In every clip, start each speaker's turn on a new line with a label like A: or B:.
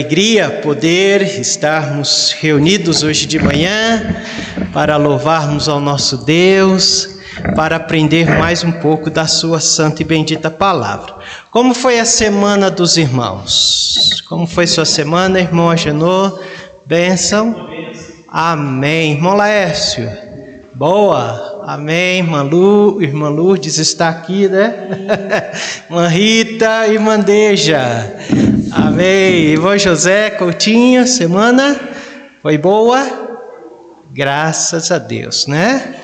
A: Alegria poder estarmos reunidos hoje de manhã para louvarmos ao nosso Deus, para aprender mais um pouco da sua santa e bendita palavra. Como foi a semana dos irmãos? Como foi sua semana, irmão Agenor? Bênção? Amém. Irmão Laércio? Boa? Amém. Irmã Lourdes está aqui, né? Irmã Rita, irmã Deja. Amém. Irmão José Coutinho, semana foi boa? Graças a Deus, né?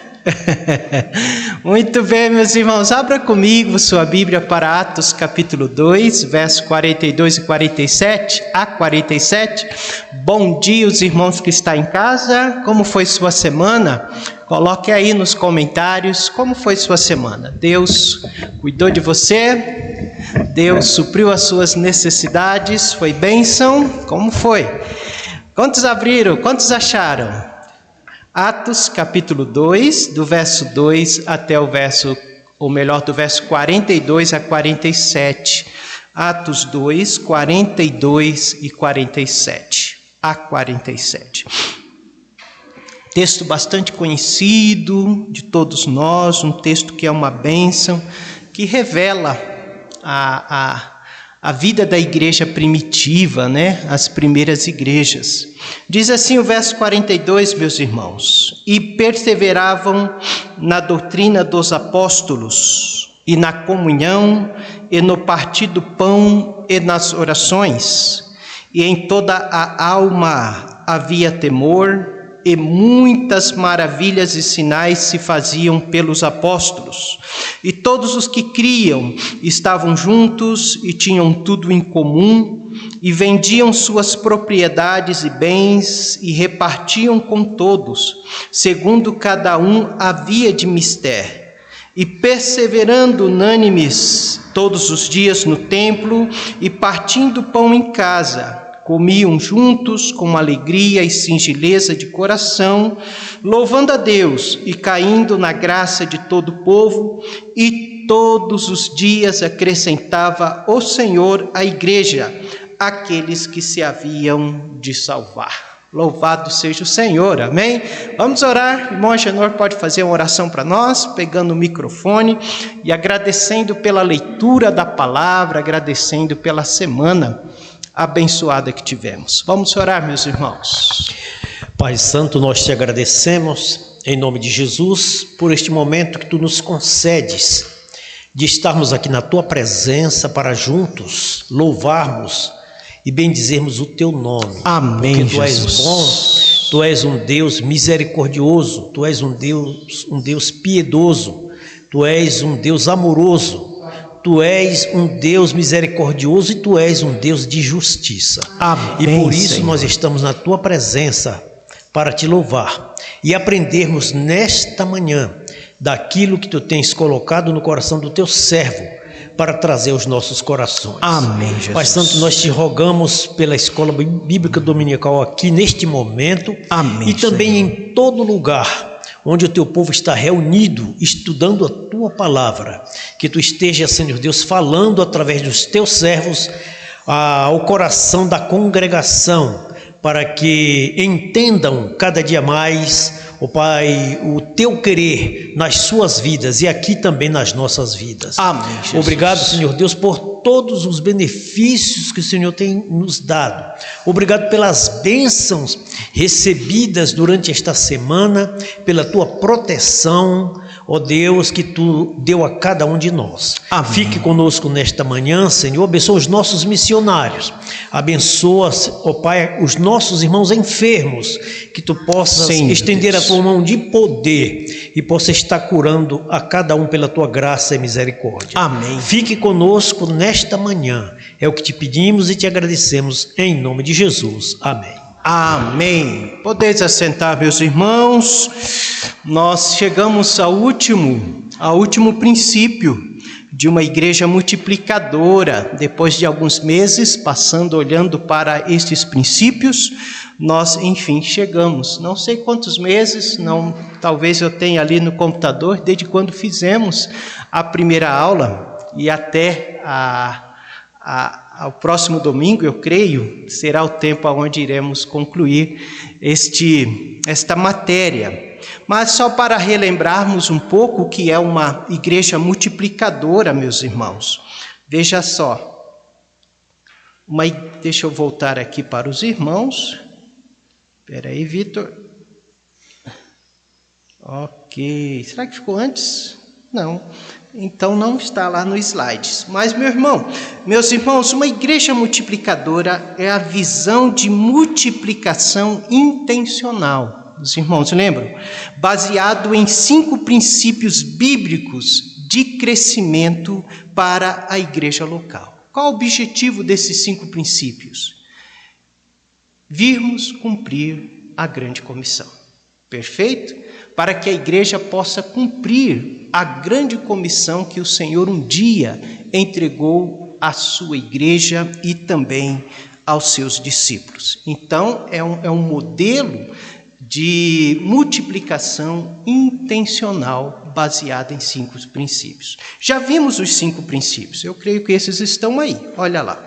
A: Muito bem, meus irmãos, abra comigo sua Bíblia para Atos capítulo 2, versos 42 e 47 a 47. Bom dia, os irmãos que estão em casa. Como foi sua semana? Coloque aí nos comentários como foi sua semana. Deus cuidou de você? Deus supriu as suas necessidades? Foi bênção? Como foi? Quantos abriram? Quantos acharam? Atos capítulo 2, do verso 2 até o verso, ou melhor, do verso 42 a 47. Atos 2, 42 e 47 a 47. Texto bastante conhecido de todos nós, um texto que é uma bênção, que revela a vida da igreja primitiva, né? As primeiras igrejas. Diz assim o verso 42, meus irmãos: e perseveravam na doutrina dos apóstolos, e na comunhão, e no partir do pão, e nas orações, e em toda a alma havia temor, e muitas maravilhas e sinais se faziam pelos apóstolos. E todos os que criam estavam juntos e tinham tudo em comum, e vendiam suas propriedades e bens e repartiam com todos, segundo cada um havia de mister. E perseverando unânimes todos os dias no templo e partindo pão em casa, comiam juntos com alegria e singeleza de coração, louvando a Deus e caindo na graça de todo o povo, e todos os dias acrescentava o Senhor à igreja aqueles que se haviam de salvar. Louvado seja o Senhor, amém? Vamos orar. Irmão Agenor pode fazer uma oração para nós, pegando o microfone e agradecendo pela leitura da palavra, agradecendo pela semana abençoada que tivemos. Vamos orar, meus irmãos.
B: Pai Santo, nós te agradecemos em nome de Jesus por este momento que tu nos concedes de estarmos aqui na tua presença para juntos louvarmos e bendizermos o teu nome.
A: Amém.
B: Porque tu
A: Jesus.
B: és bom, tu és um Deus misericordioso, tu és um Deus piedoso, tu és um Deus amoroso. Tu és um Deus misericordioso e Tu és um Deus de justiça.
A: Amém,
B: e por isso,
A: Senhor,
B: nós estamos na Tua presença para Te louvar e aprendermos nesta manhã daquilo que Tu tens colocado no coração do Teu servo para trazer aos nossos corações.
A: Amém, Jesus.
B: Pai Santo, nós Te rogamos pela Escola Bíblica Dominical aqui neste momento.
A: Amém,
B: e também
A: Senhor,
B: em todo lugar onde o teu povo está reunido, estudando a tua palavra, que tu estejas, Senhor Deus, falando através dos teus servos ao coração da congregação, para que entendam cada dia mais, ó Pai, o teu querer nas suas vidas e aqui também nas nossas vidas.
A: Amém, Jesus.
B: Obrigado, Senhor Deus, por todos os benefícios que o Senhor tem nos dado. Obrigado pelas bênçãos recebidas durante esta semana, pela tua proteção, ó Deus, que tu deu a cada um de nós.
A: Amém.
B: Fique conosco nesta manhã, Senhor. Abençoa os nossos missionários. Abençoa, ó Pai, os nossos irmãos enfermos, que tu possas estender a tua mão de poder e possa estar curando a cada um pela tua graça e misericórdia.
A: Amém.
B: Fique conosco nesta manhã. É o que te pedimos e te agradecemos em nome de Jesus. Amém.
A: Amém. Podeis assentar, meus irmãos. Nós chegamos ao último princípio de uma igreja multiplicadora. Depois de alguns meses olhando para estes princípios, nós enfim chegamos. Não sei quantos meses, talvez eu tenha ali no computador, desde quando fizemos a primeira aula e até ao próximo domingo, eu creio, será o tempo onde iremos concluir esta matéria. Mas só para relembrarmos um pouco o que é uma igreja multiplicadora, meus irmãos. Veja só. Deixa eu voltar aqui para os irmãos. Espera aí, Vitor. Ok. Será que ficou antes? Não. Então não está lá no slides. Mas, meus irmãos, uma igreja multiplicadora é a visão de multiplicação intencional. Os irmãos lembram? Baseado em 5 princípios bíblicos de crescimento para a igreja local. Qual o objetivo desses 5 princípios? Virmos cumprir a grande comissão. Perfeito? Para que a igreja possa cumprir a grande comissão que o Senhor um dia entregou à sua igreja e também aos seus discípulos. Então, é um modelo de multiplicação intencional baseada em 5 princípios. Já vimos os 5 princípios, eu creio que esses estão aí, olha lá.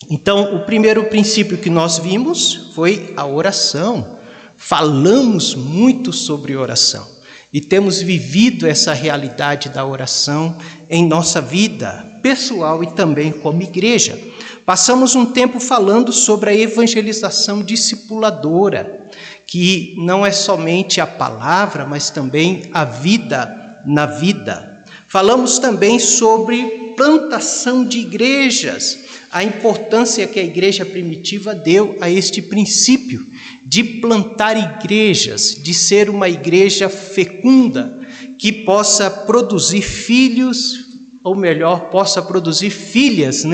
A: Então, o primeiro princípio que nós vimos foi a oração. Falamos muito sobre oração e temos vivido essa realidade da oração em nossa vida pessoal e também como igreja. Passamos um tempo falando sobre a evangelização discipuladora, que não é somente a palavra, mas também a vida na vida. Falamos também sobre plantação de igrejas, a importância que a igreja primitiva deu a este princípio de plantar igrejas, de ser uma igreja fecunda, que possa produzir filhos, ou melhor, possa produzir filhas,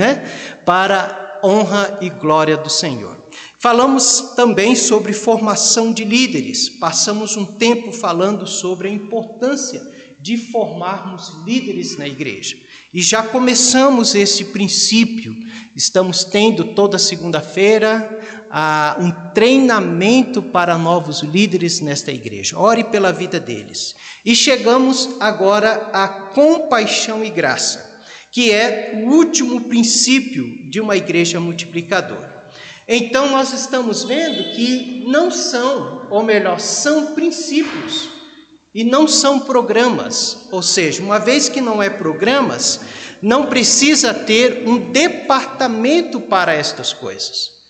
A: para honra e glória do Senhor. Falamos também sobre formação de líderes. Passamos um tempo falando sobre a importância de formarmos líderes na igreja. E já começamos esse princípio. Estamos tendo toda segunda-feira um treinamento para novos líderes nesta igreja. Ore pela vida deles. E chegamos agora à compaixão e graça, que é o último princípio de uma igreja multiplicadora. Então nós estamos vendo que não são, ou melhor, são princípios e não são programas. Ou seja, uma vez que não é programas, não precisa ter um departamento para estas coisas.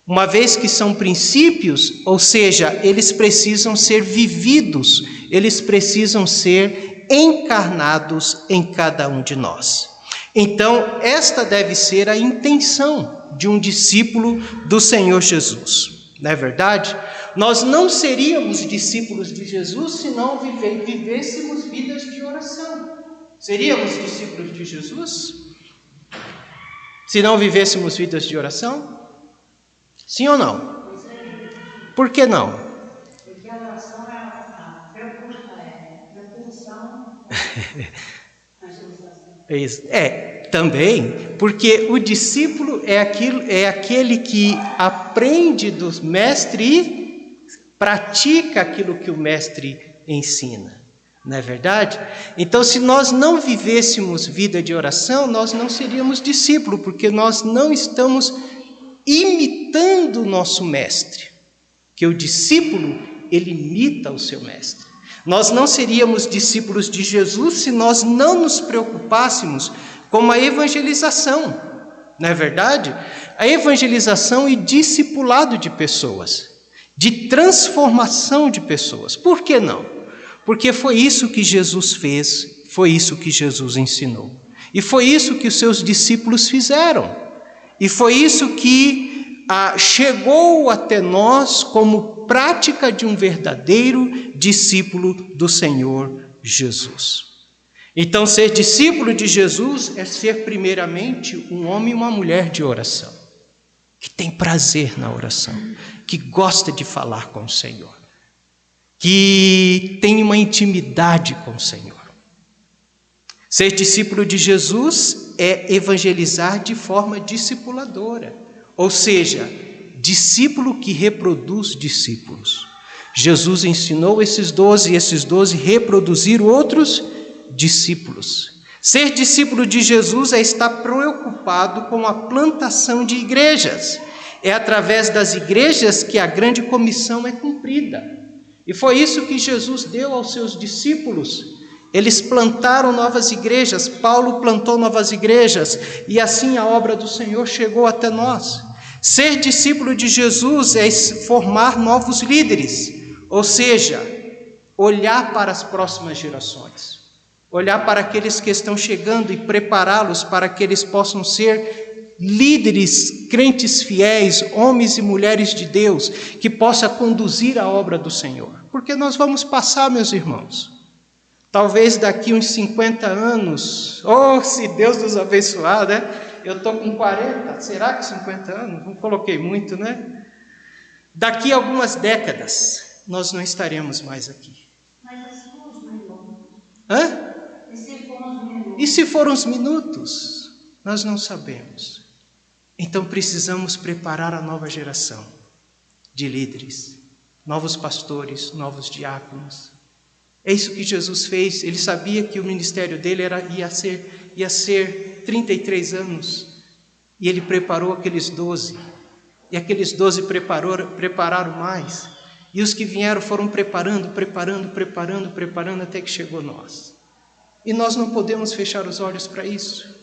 A: Uma vez que são princípios, ou seja, eles precisam ser vividos, eles precisam ser encarnados em cada um de nós. Então, esta deve ser a intenção de um discípulo do Senhor Jesus. Não é verdade? Nós não seríamos discípulos de Jesus se não vivêssemos vidas de oração. Seríamos discípulos de Jesus se não vivêssemos vidas de oração? Sim ou não? Por que não?
C: Porque a oração é a propulsão.
A: Também, porque o discípulo é aquele que aprende do mestre e pratica aquilo que o mestre ensina. Não é verdade? Então, se nós não vivêssemos vida de oração, nós não seríamos discípulos, porque nós não estamos imitando o nosso mestre, que o discípulo, ele imita o seu mestre. Nós não seríamos discípulos de Jesus se nós não nos preocupássemos com a evangelização, não é verdade? A evangelização e discipulado de pessoas, de transformação de pessoas. Por que não? Porque foi isso que Jesus fez, foi isso que Jesus ensinou. E foi isso que os seus discípulos fizeram. E foi isso que chegou até nós como prática de um verdadeiro discípulo do Senhor Jesus. Então, ser discípulo de Jesus é ser primeiramente um homem e uma mulher de oração, que tem prazer na oração, que gosta de falar com o Senhor, que tem uma intimidade com o Senhor. Ser discípulo de Jesus é evangelizar de forma discipuladora, ou seja, discípulo que reproduz discípulos. Jesus ensinou esses 12 reproduziram outros discípulos. Ser discípulo de Jesus é estar preocupado com a plantação de igrejas. É através das igrejas que a grande comissão é cumprida. E foi isso que Jesus deu aos seus discípulos. Eles plantaram novas igrejas, Paulo plantou novas igrejas, e assim a obra do Senhor chegou até nós. Ser discípulo de Jesus é formar novos líderes, ou seja, olhar para as próximas gerações, olhar para aqueles que estão chegando e prepará-los para que eles possam ser líderes, crentes fiéis, homens e mulheres de Deus, que possa conduzir a obra do Senhor. Porque nós vamos passar, meus irmãos. Talvez daqui uns 50 anos, se Deus nos abençoar, né? Eu estou com 40, será que 50 anos? Não coloquei muito, né? Daqui a algumas décadas, nós não estaremos mais aqui.
C: Mas se for uns minutos?
A: Hã?
C: E se for uns minutos?
A: E se for uns minutos? Nós não sabemos. Então precisamos preparar a nova geração de líderes, novos pastores, novos diáconos. É isso que Jesus fez. Ele sabia que o ministério dele ia ser 33 anos. E ele preparou aqueles 12. E aqueles 12 prepararam mais. E os que vieram foram preparando, até que chegou nós. E nós não podemos fechar os olhos para isso.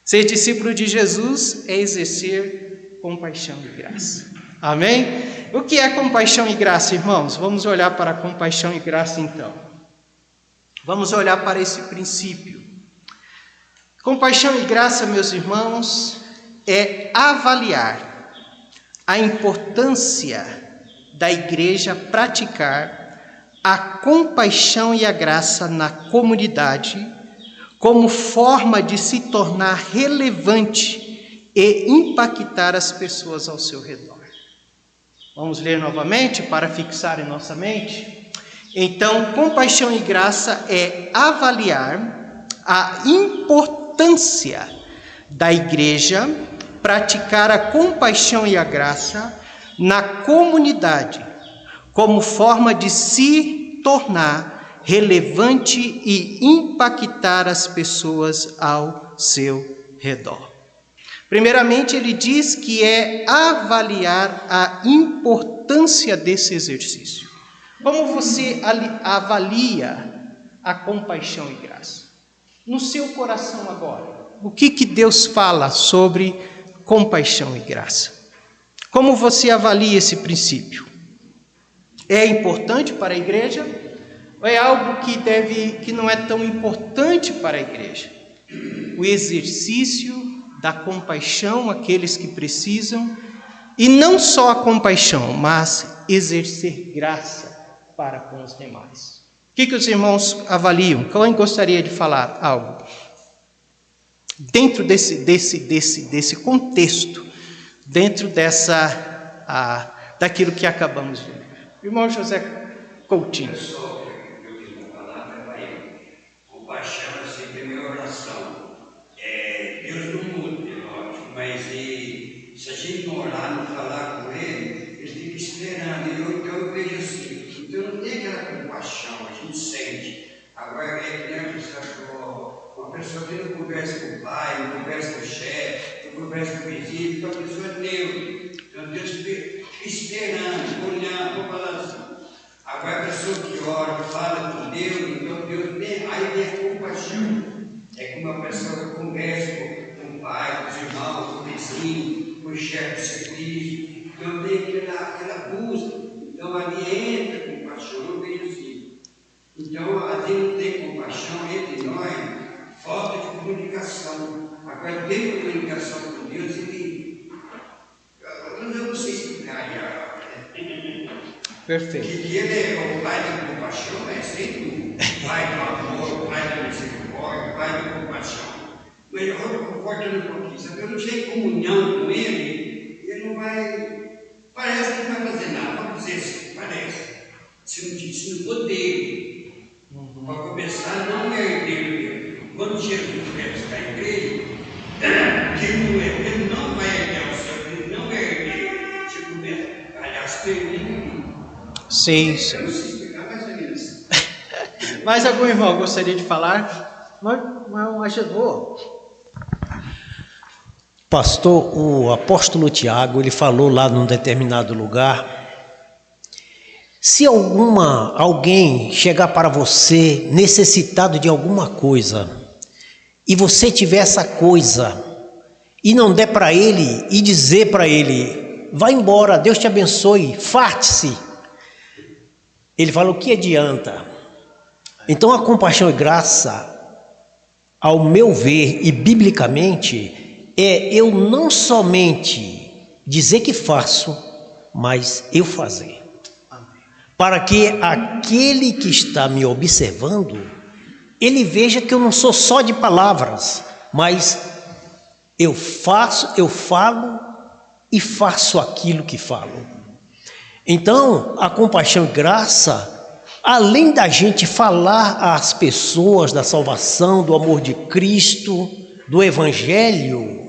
A: Ser discípulo de Jesus é exercer compaixão e graça. Amém? O que é compaixão e graça, irmãos? Vamos olhar para a compaixão e graça, então. Vamos olhar para esse princípio. Compaixão e graça, meus irmãos, é avaliar a importância da igreja praticar a compaixão e a graça na comunidade como forma de se tornar relevante e impactar as pessoas ao seu redor. Vamos ler novamente para fixar em nossa mente? Então, compaixão e graça é avaliar a importância da igreja praticar a compaixão e a graça na comunidade, como forma de se tornar relevante e impactar as pessoas ao seu redor. Primeiramente, ele diz que é avaliar a importância desse exercício. Como você avalia a compaixão e graça? No seu coração agora, o que Deus fala sobre compaixão e graça? Como você avalia esse princípio? É importante para a igreja? Ou é algo que não é tão importante para a igreja? O exercício da compaixão àqueles que precisam, e não só a compaixão, mas exercer graça para com os demais. O que os irmãos avaliam? Quem gostaria de falar algo? Dentro desse contexto, dentro daquilo que acabamos de ler. Irmão José Coutinho.
D: Compaixão é sempre a minha oração. Deus não muda, é lógico, mas se a gente não orar, não falar com Ele fica esperando. Então eu vejo assim, então não tem aquela compaixão, a gente sente. Agora é que nem a pessoa, uma pessoa que não conversa com o pai, não conversa com o chefe, não conversa com o vizinho, então a pessoa é Deus. Então Deus fica esperando, olhando, vou falar assim. Agora a pessoa que ora, fala com Deus, então Deus vem, aí vem a compaixão. É como uma pessoa que conversa com o pai, com os irmãos, com o vizinho, com o chefe do serviço. Então tem aquela busca. Então ali entra a compaixão, eu vejo assim. Então ali não tem compaixão entre nós, falta de comunicação. Agora tem comunicação com Deus, eu não sei explicar.
A: Perfeito.
D: Que ele é o pai da compaixão, é sempre o pai do amor, o pai da misericórdia, o pai da compaixão. Mas eu vou confortando um pouquinho, sabe? Eu não tenho comunhão com ele não vai, parece que não vai fazer nada, vamos dizer assim, parece. Se não for dele, para começar, não é herdeiro dele. Quando Jesus vai estar em igreja, ele não vai herdar o seu, ele não é herdeiro. Você começa, aliás, pergunta.
A: Sim.
D: Eu não sei explicar mais ou menos.
A: Mais algum irmão gostaria de falar? Irmão Agenor.
B: Pastor, o apóstolo Tiago, ele falou lá num determinado lugar, se alguém chegar para você necessitado de alguma coisa, e você tiver essa coisa, e não der para ele, e dizer para ele, vai embora, Deus te abençoe, farte-se. Ele fala, o que adianta? Então a compaixão e graça, ao meu ver e biblicamente, é eu não somente dizer que faço, mas eu fazer. Para que aquele que está me observando, ele veja que eu não sou só de palavras, mas eu falo e faço aquilo que falo. Então, a compaixão e graça, além da gente falar às pessoas da salvação, do amor de Cristo, do Evangelho,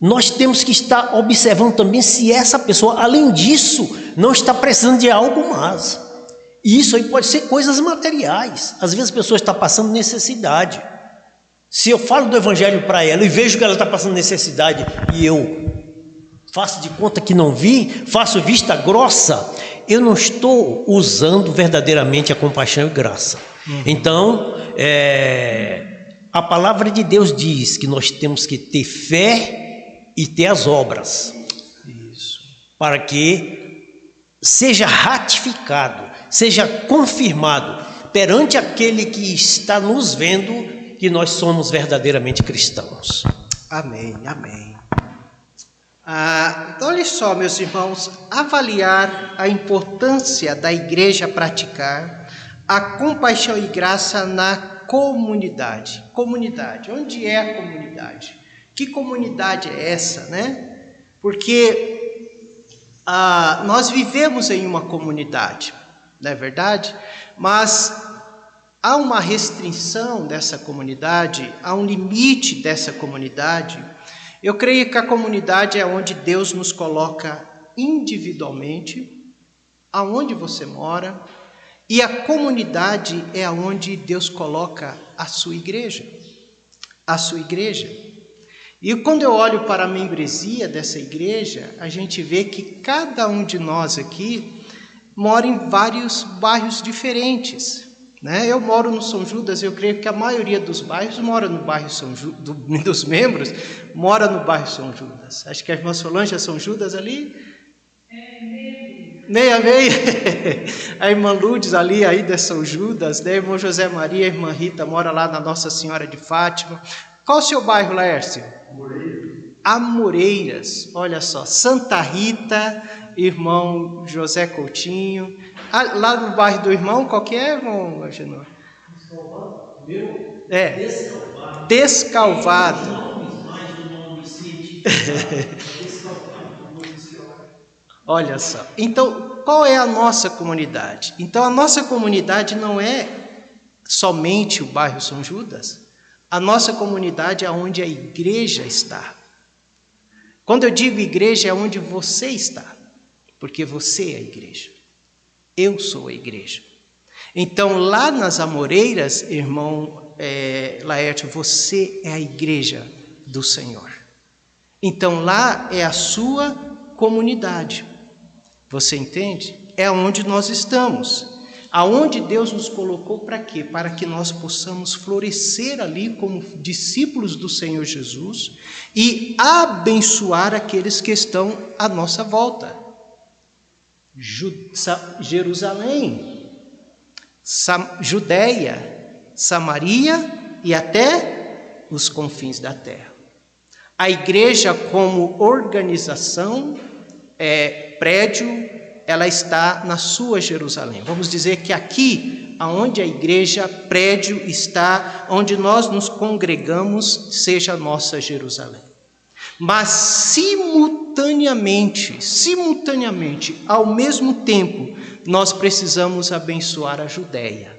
B: nós temos que estar observando também se essa pessoa, além disso, não está precisando de algo mais. E isso aí pode ser coisas materiais. Às vezes a pessoa está passando necessidade. Se eu falo do Evangelho para ela e vejo que ela está passando necessidade e eu faço de conta que não vi, faço vista grossa, eu não estou usando verdadeiramente a compaixão e graça. Então, a palavra de Deus diz que nós temos que ter fé e ter as obras.
A: Isso.
B: Para que seja ratificado, seja confirmado perante aquele que está nos vendo que nós somos verdadeiramente cristãos.
A: Amém, amém. Olha só, meus irmãos, avaliar a importância da igreja praticar a compaixão e graça na comunidade. Comunidade, onde é a comunidade? Que comunidade é essa, né? Porque nós vivemos em uma comunidade, não é verdade? Mas há uma restrição dessa comunidade, há um limite dessa comunidade. Eu creio que a comunidade é onde Deus nos coloca individualmente, aonde você mora, e a comunidade é onde Deus coloca a sua igreja. A sua igreja. E quando eu olho para a membresia dessa igreja, a gente vê que cada um de nós aqui mora em vários bairros diferentes, né? Eu moro no São Judas, eu creio que a maioria dos bairros mora no bairro São Judas, dos membros mora no bairro São Judas. Acho que a irmã Solange é São Judas ali. Meia. A irmã Lourdes ali ainda é São Judas, né? Irmão José Maria, a irmã Rita mora lá na Nossa Senhora de Fátima. Qual o seu bairro, Laércio? Amoreiras, olha só, Santa Rita, irmão José Coutinho. Lá no bairro do irmão, qual que é, irmão Agenor? Descalvado. Olha só, então qual é a nossa comunidade? Então a nossa comunidade não é somente o bairro São Judas. A nossa comunidade é onde a igreja está. Quando eu digo igreja, é onde você está, porque você é a igreja. Eu sou a igreja. Então, lá nas Amoreiras, irmão Laércio, você é a igreja do Senhor. Então, lá é a sua comunidade. Você entende? É onde nós estamos. Aonde Deus nos colocou para quê? Para que nós possamos florescer ali como discípulos do Senhor Jesus e abençoar aqueles que estão à nossa volta. Jerusalém, Judéia, Samaria e até os confins da terra. A igreja como organização, prédio, ela está na sua Jerusalém. Vamos dizer que aqui, aonde a igreja, prédio está, onde nós nos congregamos, seja a nossa Jerusalém. Mas simultaneamente, ao mesmo tempo, nós precisamos abençoar a Judéia.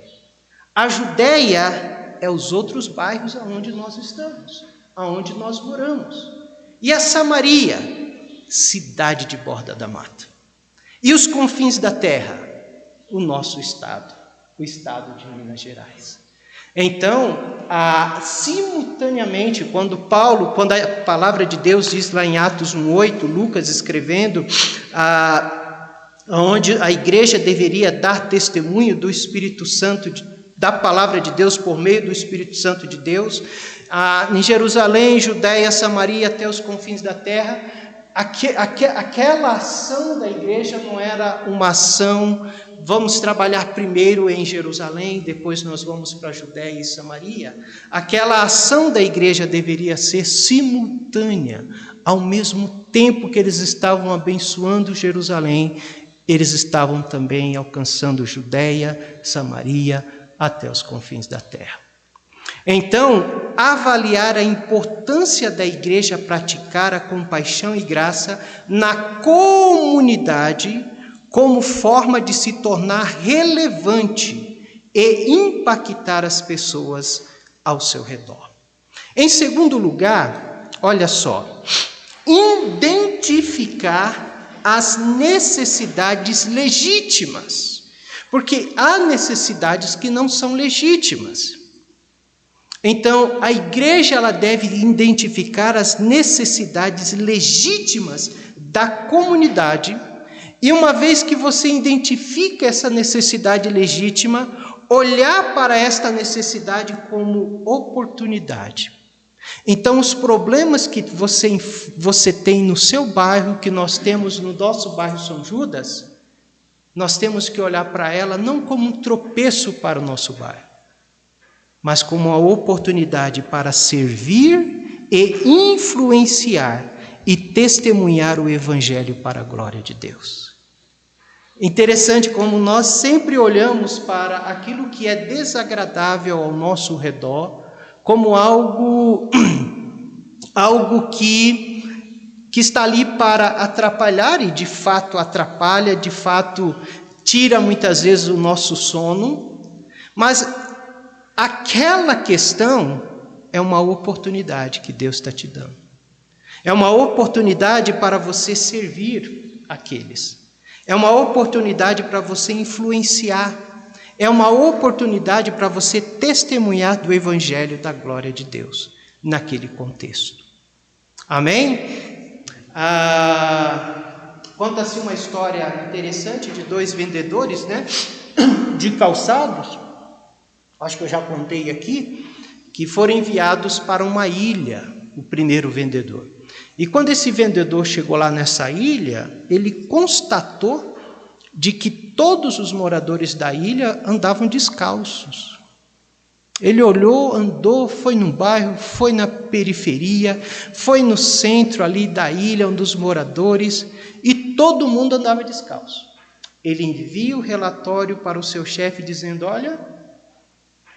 A: A Judéia é os outros bairros aonde nós estamos, aonde nós moramos. E a Samaria, cidade de Borda da Mata. E os confins da terra, o nosso estado, o estado de Minas Gerais. Então, simultaneamente, quando a palavra de Deus diz lá em Atos 1:8, Lucas escrevendo, onde a igreja deveria dar testemunho do Espírito Santo, da palavra de Deus por meio do Espírito Santo de Deus, em Jerusalém, Judéia, Samaria, até os confins da terra. Aquela ação da igreja não era uma ação, vamos trabalhar primeiro em Jerusalém, depois nós vamos para Judéia e Samaria. Aquela ação da igreja deveria ser simultânea. Ao mesmo tempo que eles estavam abençoando Jerusalém, eles estavam também alcançando Judéia, Samaria, até os confins da terra. Então, avaliar a importância da igreja praticar a compaixão e graça na comunidade como forma de se tornar relevante e impactar as pessoas ao seu redor. Em segundo lugar, olha só, identificar as necessidades legítimas, porque há necessidades que não são legítimas. Então, a igreja ela deve identificar as necessidades legítimas da comunidade, e uma vez que você identifica essa necessidade legítima, olhar para esta necessidade como oportunidade. Então, os problemas que você tem no seu bairro, que nós temos no nosso bairro São Judas, nós temos que olhar para ela não como um tropeço para o nosso bairro, mas como uma oportunidade para servir e influenciar e testemunhar o Evangelho para a glória de Deus. Interessante como nós sempre olhamos para aquilo que é desagradável ao nosso redor como algo que está ali para atrapalhar, e de fato atrapalha, de fato tira muitas vezes o nosso sono, mas aquela questão é uma oportunidade que Deus está te dando. É uma oportunidade para você servir aqueles. É uma oportunidade para você influenciar. É uma oportunidade para você testemunhar do Evangelho da glória de Deus naquele contexto. Amém? Conta-se uma história interessante de 2 vendedores, né, de calçados. Acho que eu já contei aqui, que foram enviados para uma ilha, o primeiro vendedor. E quando esse vendedor chegou lá nessa ilha, ele constatou de que todos os moradores da ilha andavam descalços. Ele olhou, andou, foi no bairro, foi na periferia, foi no centro ali da ilha, um dos moradores, e todo mundo andava descalço. Ele envia o relatório para o seu chefe dizendo: olha,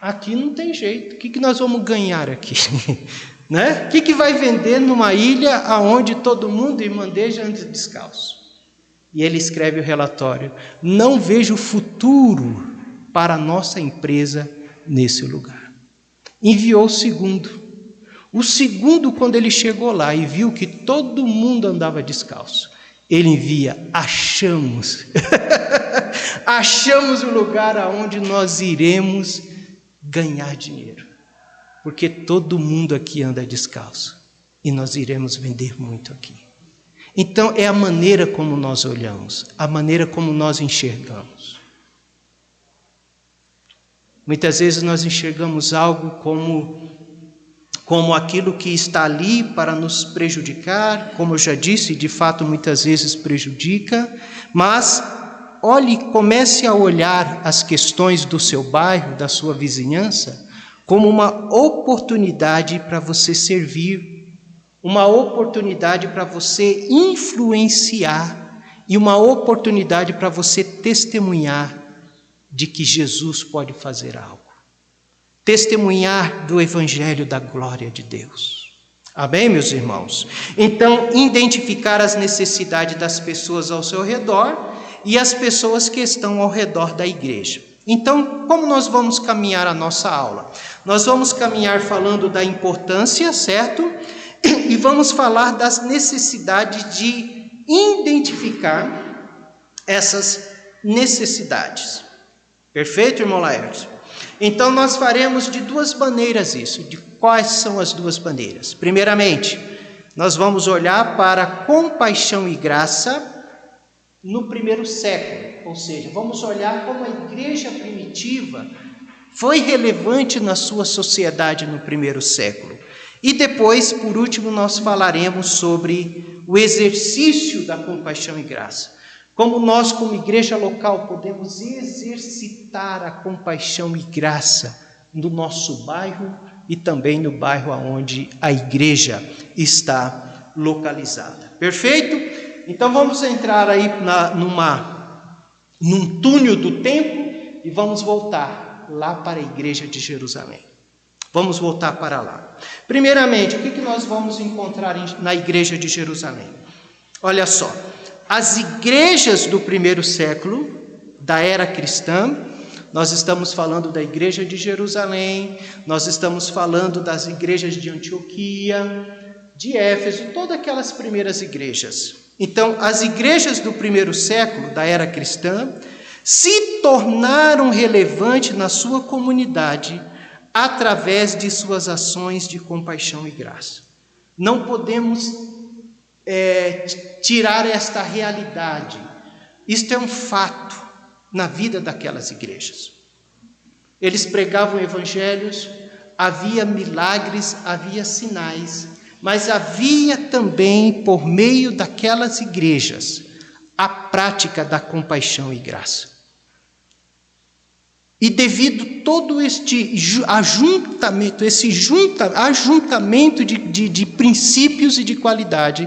A: aqui não tem jeito, o que nós vamos ganhar aqui? Né? O que vai vender numa ilha onde todo mundo irmandeja anda descalço? E ele escreve o relatório: não vejo futuro para a nossa empresa nesse lugar. Enviou o segundo. O segundo, quando ele chegou lá e viu que todo mundo andava descalço, ele envia: achamos. Achamos o lugar aonde nós iremos ganhar dinheiro, porque todo mundo aqui anda descalço e nós iremos vender muito aqui. Então é a maneira como nós olhamos, a maneira como nós enxergamos. Muitas vezes nós enxergamos algo como aquilo que está ali para nos prejudicar, como eu já disse, de fato muitas vezes prejudica, mas comece a olhar as questões do seu bairro, da sua vizinhança, como uma oportunidade para você servir, uma oportunidade para você influenciar e uma oportunidade para você testemunhar de que Jesus pode fazer algo. Testemunhar do Evangelho da glória de Deus. Amém, meus irmãos? Então, identificar as necessidades das pessoas ao seu redor e as pessoas que estão ao redor da igreja. Então, como nós vamos caminhar a nossa aula? Nós vamos caminhar falando da importância, certo? E vamos falar das necessidades de identificar essas necessidades. Perfeito, irmão Laércio? Então nós faremos de duas maneiras isso. De quais são as duas maneiras? Primeiramente, nós vamos olhar para compaixão e graça no primeiro século, ou seja, vamos olhar como a igreja primitiva foi relevante na sua sociedade no primeiro século. E depois, por último, nós falaremos sobre o exercício da compaixão e graça. Como nós, como igreja local, podemos exercitar a compaixão e graça no nosso bairro e também no bairro onde a igreja está localizada. Perfeito? Então vamos entrar aí num túnel do tempo e vamos voltar lá para a igreja de Jerusalém. Vamos voltar para lá. Primeiramente, o que nós vamos encontrar na igreja de Jerusalém? Olha só, as igrejas do primeiro século, da era cristã, nós estamos falando da igreja de Jerusalém, nós estamos falando das igrejas de Antioquia, de Éfeso, todas aquelas primeiras igrejas. Então, as igrejas do primeiro século, da era cristã, se tornaram relevantes na sua comunidade através de suas ações de compaixão e graça. Não podemos tirar esta realidade. Isto é um fato na vida daquelas igrejas. Eles pregavam evangelhos, havia milagres, havia sinais, mas havia também, por meio daquelas igrejas, a prática da compaixão e graça. E devido todo este ajuntamento de princípios e de qualidade,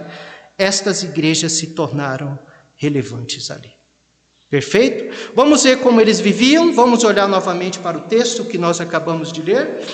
A: estas igrejas se tornaram relevantes ali. Perfeito? Vamos ver como eles viviam, vamos olhar novamente para o texto que nós acabamos de ler,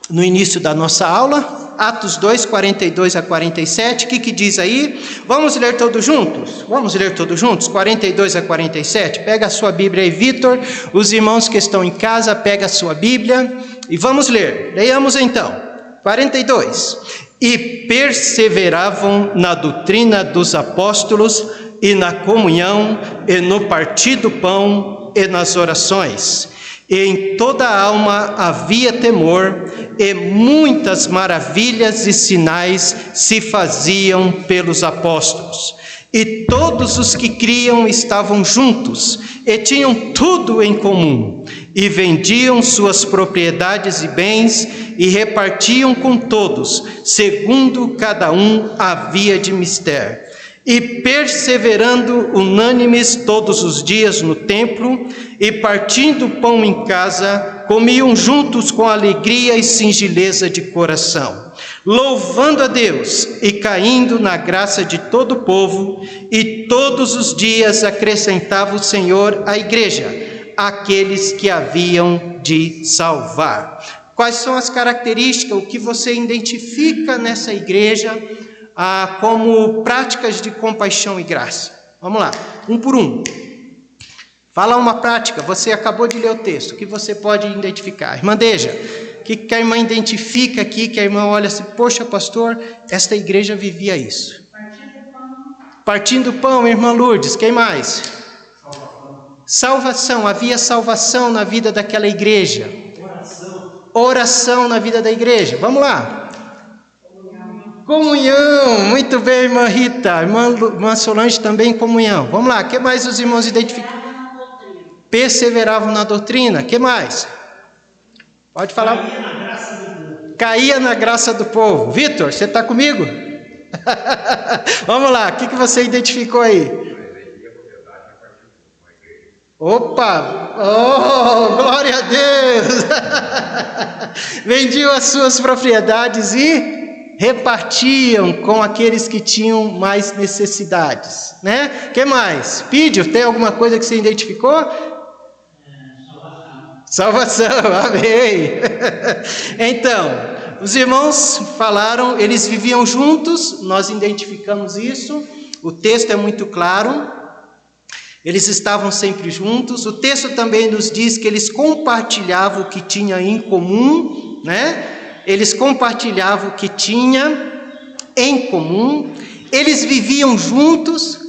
A: no início da nossa aula, Atos 2, 42 a 47, o que diz aí? Vamos ler todos juntos? Vamos ler todos juntos? 42 a 47, pega a sua Bíblia aí, Vitor, os irmãos que estão em casa, pega a sua Bíblia e vamos ler, leiamos então, 42, e perseveravam na doutrina dos apóstolos e na comunhão e no partir do pão e nas orações. E em toda a alma havia temor, e muitas maravilhas e sinais se faziam pelos apóstolos. E todos os que criam estavam juntos, e tinham tudo em comum, e vendiam suas propriedades e bens, e repartiam com todos, segundo cada um havia de mister. E perseverando unânimes todos os dias no templo, e partindo pão em casa, comiam juntos com alegria e singeleza de coração, louvando a Deus e caindo na graça de todo o povo, e todos os dias acrescentava o Senhor à igreja aqueles que haviam de salvar. Quais são as características, o que você identifica nessa igreja como práticas de compaixão e graça? Vamos lá, um por um. Fala uma prática, você acabou de ler o texto, o que você pode identificar? Irmã Deja, o que a irmã identifica aqui, que a irmã olha assim, poxa pastor, esta igreja vivia isso. Partindo pão, irmã Lourdes, quem mais? Salvação, havia salvação na vida daquela igreja. Oração na vida da igreja, vamos lá. Comunhão, muito bem, irmã Rita, irmã Solange também comunhão. Vamos lá, o que mais os irmãos identificam? Perseveravam na doutrina, o que mais? Pode falar. Caía na graça do povo. Vitor, você está comigo? Vamos lá, o que você identificou aí? Opa, oh, glória a Deus! Vendiam as suas propriedades e repartiam com aqueles que tinham mais necessidades, né? O que mais? Pídio, tem alguma coisa que você identificou? Salvação, amém. Então, os irmãos falaram, eles viviam juntos, nós identificamos isso, o texto é muito claro, eles estavam sempre juntos, o texto também nos diz que eles compartilhavam o que tinha em comum, né? Eles compartilhavam o que tinha em comum, eles viviam juntos,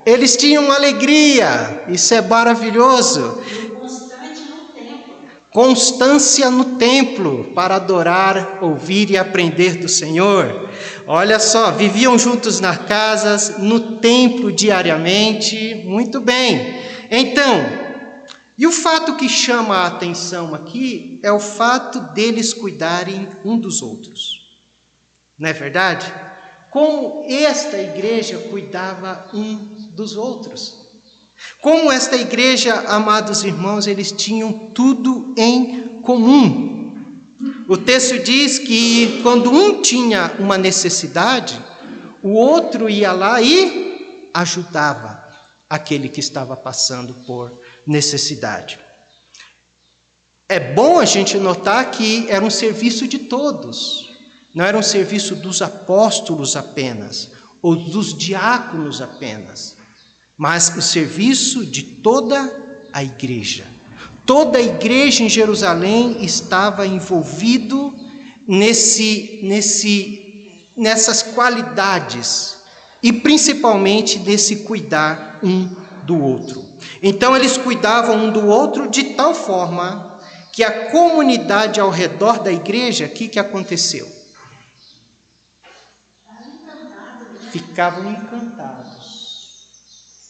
A: eles tinham alegria, isso é maravilhoso. constância no templo para adorar, ouvir e aprender do Senhor. Olha só, viviam juntos nas casas, no templo diariamente. Muito bem. Então, e o fato que chama a atenção aqui é o fato deles cuidarem um dos outros. Não é verdade? Como esta igreja cuidava um dos outros. Como esta igreja, amados irmãos, eles tinham tudo em comum. O texto diz que quando um tinha uma necessidade, o outro ia lá e ajudava aquele que estava passando por necessidade. É bom a gente notar que era um serviço de todos, não era um serviço dos apóstolos apenas, ou dos diáconos apenas, mas o serviço de toda a igreja. Toda a igreja em Jerusalém estava envolvido nessas qualidades e principalmente nesse cuidar um do outro. Então eles cuidavam um do outro de tal forma que a comunidade ao redor da igreja, o que aconteceu? Ficavam encantados.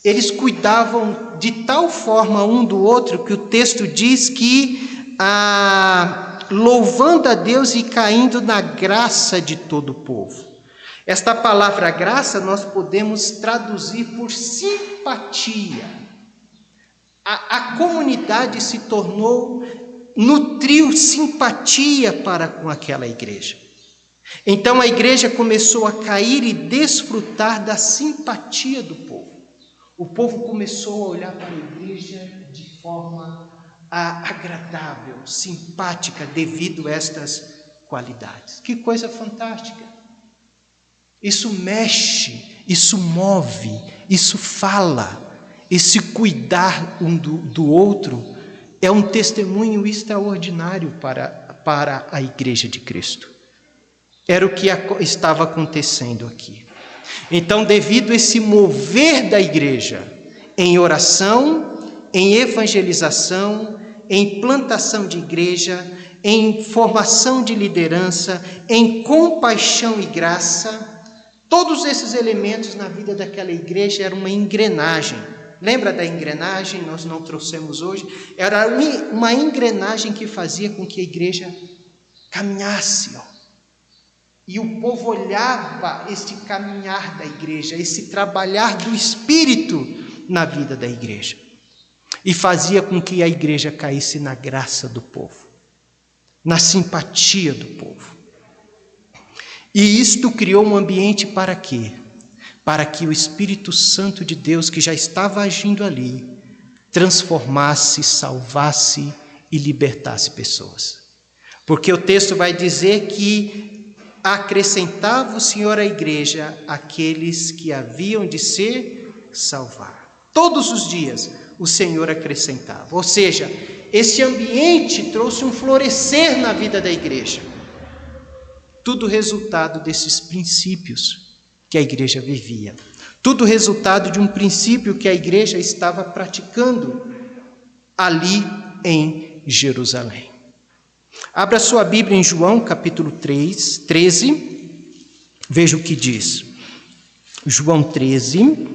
A: Eles cuidavam de tal forma um do outro que o texto diz que louvando a Deus e caindo na graça de todo o povo. Esta palavra graça nós podemos traduzir por simpatia. A comunidade se tornou, nutriu simpatia para com aquela igreja. Então a igreja começou a cair e desfrutar da simpatia do povo. O povo começou a olhar para a igreja de forma agradável, simpática, devido a estas qualidades. Que coisa fantástica! Isso mexe, isso move, isso fala. Esse cuidar um do outro é um testemunho extraordinário para a igreja de Cristo. Era o que estava acontecendo aqui. Então, devido a esse mover da igreja em oração, em evangelização, em plantação de igreja, em formação de liderança, em compaixão e graça, todos esses elementos na vida daquela igreja eram uma engrenagem. Lembra da engrenagem? Nós não trouxemos hoje. Era uma engrenagem que fazia com que a igreja caminhasse, E o povo olhava este caminhar da igreja, esse trabalhar do Espírito na vida da igreja. E fazia com que a igreja caísse na graça do povo, na simpatia do povo. E isto criou um ambiente para quê? Para que o Espírito Santo de Deus, que já estava agindo ali, transformasse, salvasse e libertasse pessoas. Porque o texto vai dizer que acrescentava o Senhor à igreja aqueles que haviam de se salvar. Todos os dias o Senhor acrescentava. Ou seja, esse ambiente trouxe um florescer na vida da igreja. Tudo resultado desses princípios que a igreja vivia. Tudo resultado de um princípio que a igreja estava praticando ali em Jerusalém. Abra sua Bíblia em João, capítulo 13, veja o que diz. João 13,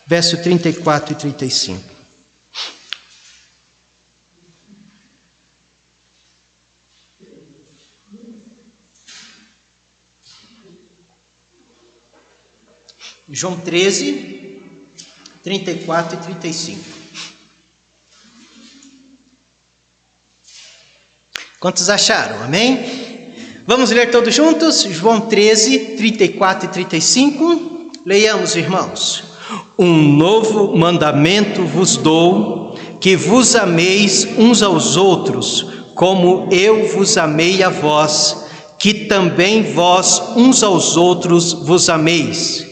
A: verso 34 e 35. João 13, 34 e 35. Quantos acharam? Amém? Vamos ler todos juntos? João 13, 34 e 35. Leiamos, irmãos. Um novo mandamento vos dou, que vos ameis uns aos outros, como eu vos amei a vós, que também vós uns aos outros vos ameis.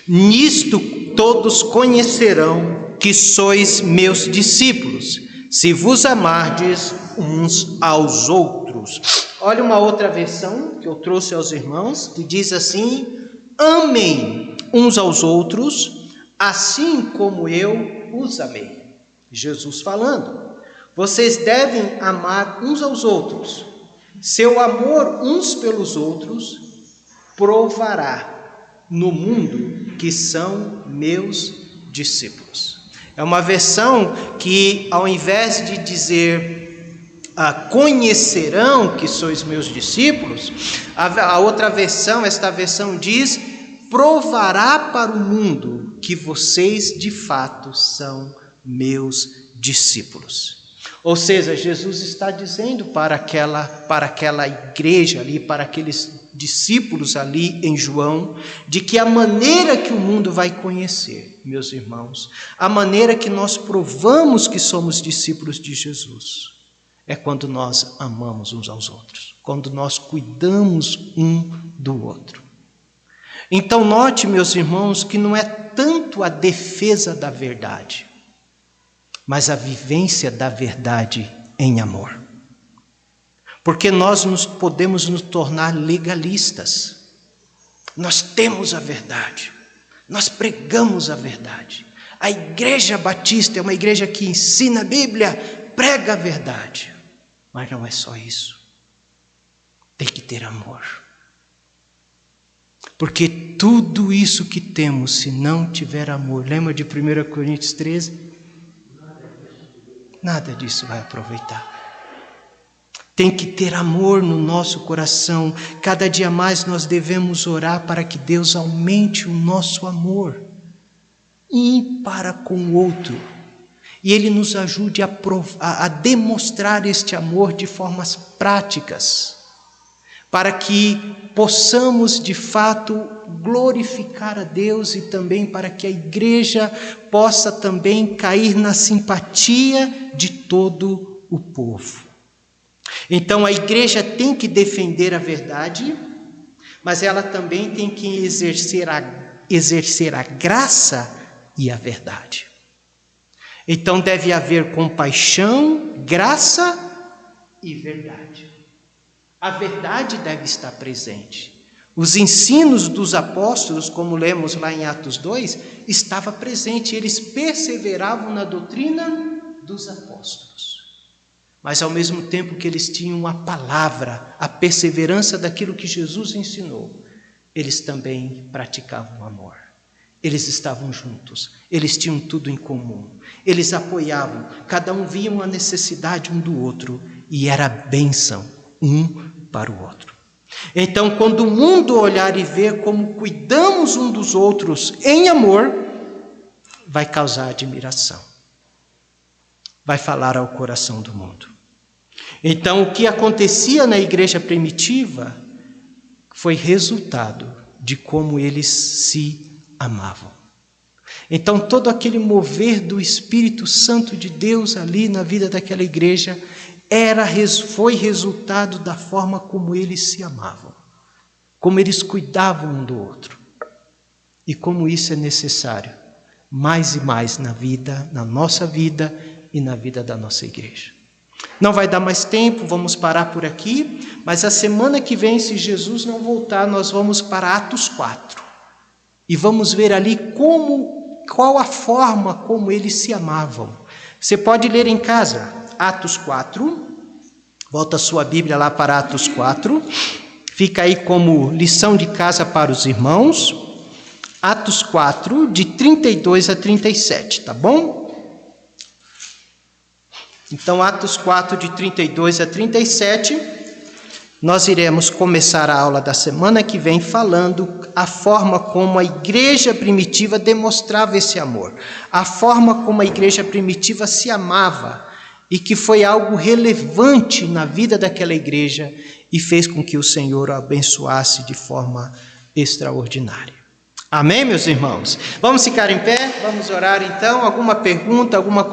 A: Nisto todos conhecerão que sois meus discípulos, se vos amardes uns aos outros. Olha uma outra versão que eu trouxe aos irmãos, que diz assim: amem uns aos outros, assim como eu os amei. Jesus falando. Vocês devem amar uns aos outros. Seu amor uns pelos outros provará no mundo que são meus discípulos. É uma versão que, ao invés de dizer conhecerão que sois meus discípulos, a outra versão, esta versão diz, provará para o mundo que vocês de fato são meus discípulos. Ou seja, Jesus está dizendo para aquela igreja ali, para aqueles discípulos ali em João, de que a maneira que o mundo vai conhecer, meus irmãos, a maneira que nós provamos que somos discípulos de Jesus, é quando nós amamos uns aos outros, quando nós cuidamos um do outro. Então note, meus irmãos, que não é tanto a defesa da verdade, mas a vivência da verdade em amor. Porque nós podemos nos tornar legalistas. Nós temos a verdade, nós pregamos a verdade. A Igreja Batista é uma igreja que ensina a Bíblia, prega a verdade. Mas não é só isso. Tem que ter amor. Porque tudo isso que temos, se não tiver amor, lembra de 1 Coríntios 13? Nada disso vai aproveitar. Tem que ter amor no nosso coração. Cada dia mais nós devemos orar para que Deus aumente o nosso amor um para com o outro. E Ele nos ajude a demonstrar este amor de formas práticas, para que possamos de fato glorificar a Deus e também para que a igreja possa também cair na simpatia de todo o povo. Então a igreja tem que defender a verdade, mas ela também tem que exercer a graça e a verdade. Então deve haver compaixão, graça e verdade. A verdade deve estar presente. Os ensinos dos apóstolos, como lemos lá em Atos 2, estava presente. Eles perseveravam na doutrina dos apóstolos. Mas ao mesmo tempo que eles tinham a palavra, a perseverança daquilo que Jesus ensinou, eles também praticavam o amor. Eles estavam juntos, eles tinham tudo em comum. Eles apoiavam, cada um via uma necessidade um do outro e era bênção um para o outro. Então, quando o mundo olhar e ver como cuidamos um dos outros em amor, vai causar admiração. Vai falar ao coração do mundo. Então, o que acontecia na igreja primitiva foi resultado de como eles se amavam. Então, todo aquele mover do Espírito Santo de Deus ali na vida daquela igreja foi resultado da forma como eles se amavam, como eles cuidavam um do outro. E como isso é necessário mais e mais na nossa vida e na vida da nossa igreja. Não vai dar mais tempo, vamos parar por aqui, mas a semana que vem, se Jesus não voltar, nós vamos para Atos 4. E vamos ver ali qual a forma como eles se amavam. Você pode ler em casa, Atos 4, volta a sua Bíblia lá para Atos 4, fica aí como lição de casa para os irmãos, Atos 4, de 32 a 37, tá bom? Então, Atos 4, de 32 a 37, nós iremos começar a aula da semana que vem falando a forma como a igreja primitiva demonstrava esse amor, a forma como a igreja primitiva se amava, e que foi algo relevante na vida daquela igreja e fez com que o Senhor a abençoasse de forma extraordinária. Amém, meus irmãos? Vamos ficar em pé, vamos orar então. Alguma pergunta, alguma